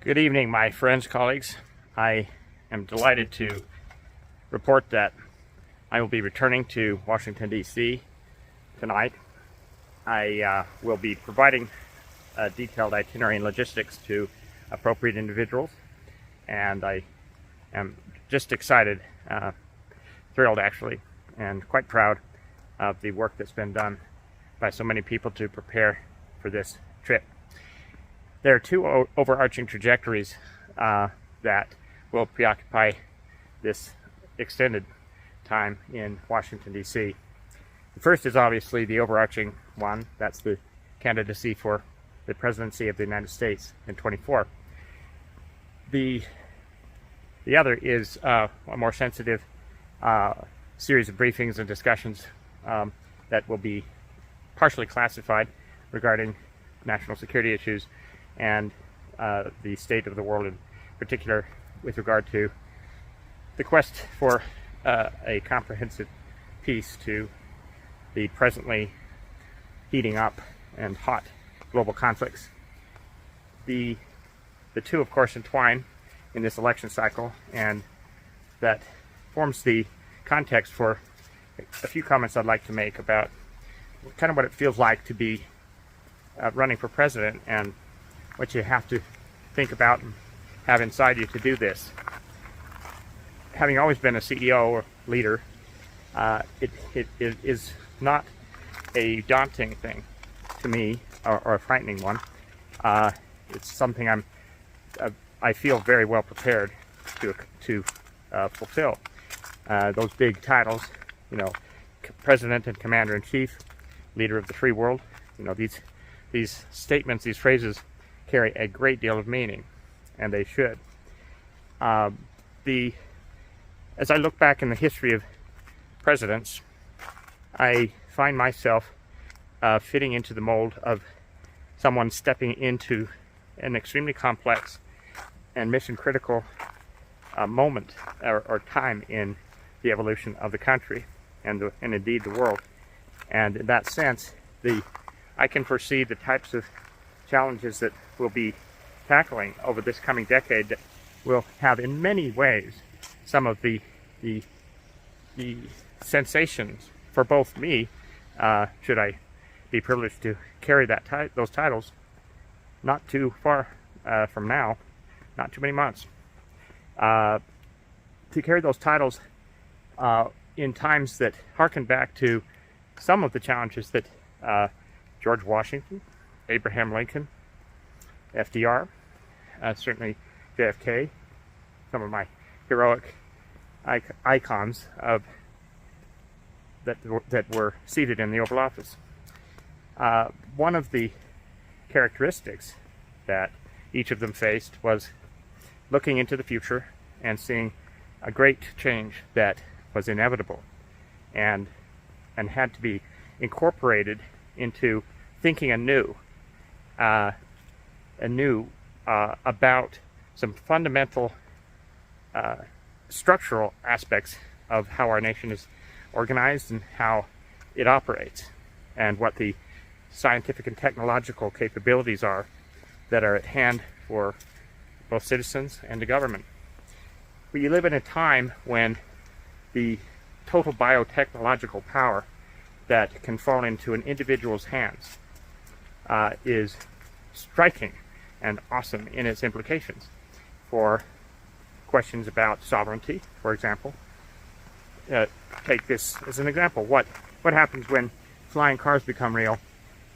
Good evening, my friends, colleagues. I am delighted to report that I will be returning to Washington, D.C. tonight. I will be providing a detailed itinerary and logistics to appropriate individuals, and I am just excited, thrilled actually, and quite proud of the work that's been done by so many people to prepare for this trip. There are two overarching trajectories that will preoccupy this extended time in Washington, D.C. The first is obviously the overarching one. That's the candidacy for the presidency of the United States in 24. The other is a more sensitive series of briefings and discussions that will be partially classified regarding national security issues and the state of the world, in particular with regard to the quest for a comprehensive peace to the presently heating up and hot global conflicts. The two, of course, entwine in this election cycle, and that forms the context for a few comments I'd like to make about kind of what it feels like to be running for president and what you have to think about and have inside you to do this. Having always been a CEO or leader, it is not a daunting thing to me, or a frightening one. It's something I feel very well prepared to fulfill. Those big titles, President and Commander-in-Chief, Leader of the Free World, these statements, these phrases carry a great deal of meaning, and they should. As I look back in the history of presidents, I find myself fitting into the mold of someone stepping into an extremely complex and mission-critical moment or time in the evolution of the country and indeed the world. And in that sense, I can foresee the types of challenges that we'll be tackling over this coming decade that will have in many ways some of the sensations for both me, should I be privileged to carry those titles not too far from now, not too many months, to carry those titles in times that harken back to some of the challenges that George Washington, Abraham Lincoln, FDR, certainly JFK, some of my heroic icons that were seated in the Oval Office. One of the characteristics that each of them faced was looking into the future and seeing a great change that was inevitable and had to be incorporated into thinking anew about some fundamental structural aspects of how our nation is organized and how it operates, and what the scientific and technological capabilities are that are at hand for both citizens and the government. We live in a time when the total biotechnological power that can fall into an individual's hands is striking and awesome in its implications for questions about sovereignty, for example. Take this as an example. What happens when flying cars become real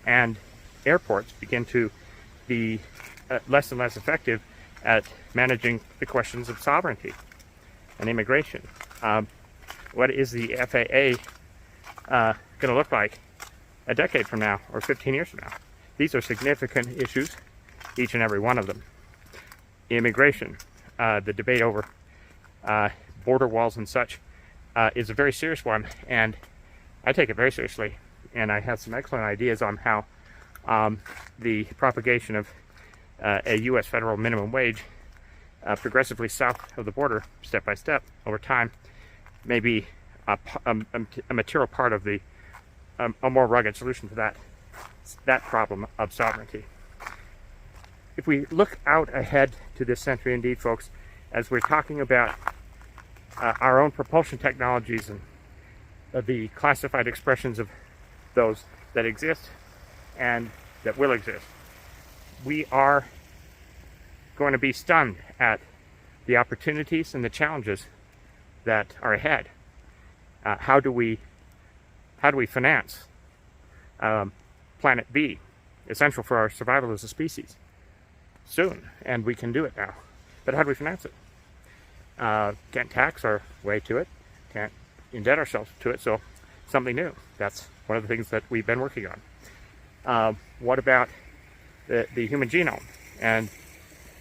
and airports begin to be less and less effective at managing the questions of sovereignty and immigration? What is the FAA going to look like a decade from now or 15 years from now? These are significant issues, each and every one of them. Immigration, the debate over border walls and such, is a very serious one, and I take it very seriously. And I have some excellent ideas on how the propagation of a U.S. federal minimum wage progressively south of the border, step by step, over time, may be a material part of a more rugged solution to that problem of sovereignty. if we look out ahead to this century, indeed, folks, as we're talking about our own propulsion technologies and the classified expressions of those that exist and that will exist, we are going to be stunned at the opportunities and the challenges that are ahead. How do we finance Planet B, essential for our survival as a species? Soon, and we can do it now. But how do we finance it? Can't tax our way to it, can't indebt ourselves to it, so something new. That's one of the things that we've been working on. What about the human genome, and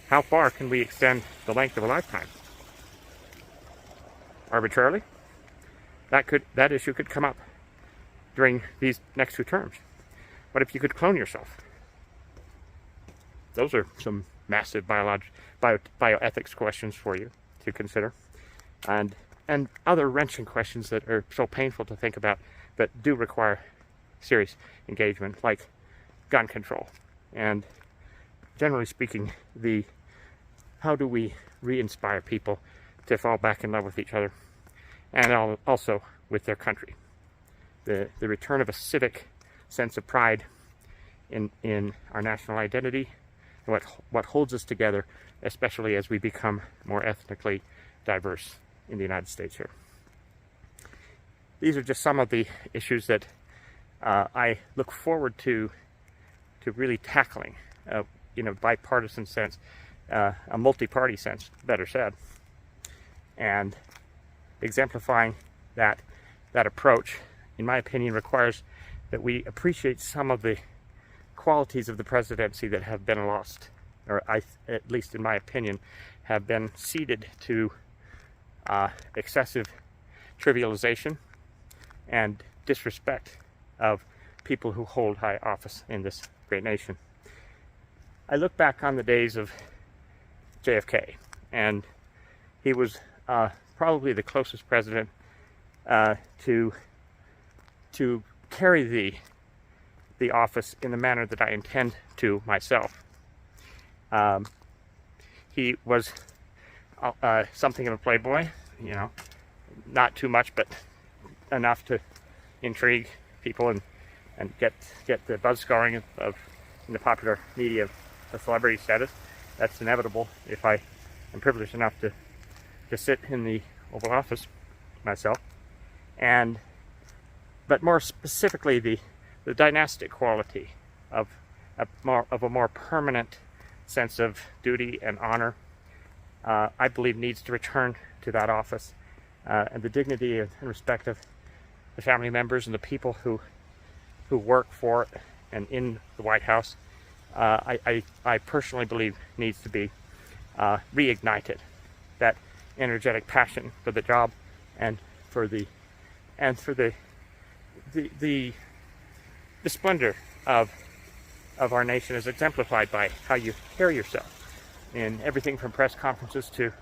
how far can we extend the length of a lifetime? Arbitrarily? That issue could come up during these next 2 terms. What if you could clone yourself? Those are some massive bioethics questions for you to consider, and other wrenching questions that are so painful to think about, but do require serious engagement, like gun control, and generally speaking, how do we re-inspire people to fall back in love with each other, and also with their country. The return of a civic sense of pride in our national identity, and what holds us together, especially as we become more ethnically diverse in the United States here. These are just some of the issues that I look forward to really tackling in a bipartisan sense, a multi-party sense, better said, and exemplifying that approach, in my opinion, requires that we appreciate some of the qualities of the presidency that have been lost, or at least in my opinion, have been ceded to excessive trivialization and disrespect of people who hold high office in this great nation. I look back on the days of JFK, and he was probably the closest president to carry the office in the manner that I intend to myself. He was something of a playboy, not too much, but enough to intrigue people and get the buzz scoring in the popular media of the celebrity status. That's inevitable if I am privileged enough to sit in the Oval Office myself. But more specifically, the dynastic quality of a more permanent sense of duty and honor, I believe, needs to return to that office, and the dignity and respect of the family members and the people who work for it and in the White House, I personally believe needs to be reignited. That energetic passion for the job and for the splendor of our nation is exemplified by how you carry yourself in everything from press conferences to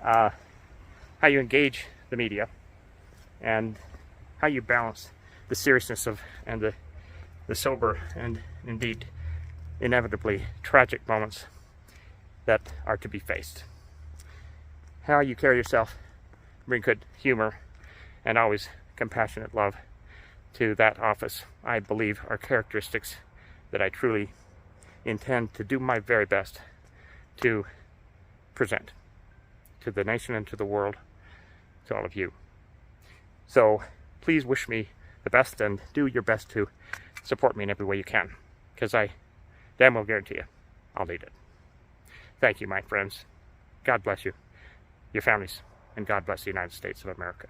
how you engage the media, and how you balance the seriousness and the sober and indeed inevitably tragic moments that are to be faced. How you carry yourself, bring good humor and always compassionate love to that office, I believe, are characteristics that I truly intend to do my very best to present to the nation and to the world, to all of you. So please wish me the best and do your best to support me in every way you can, because I damn well guarantee you I'll need it. Thank you, my friends. God bless you, your families, and God bless the United States of America.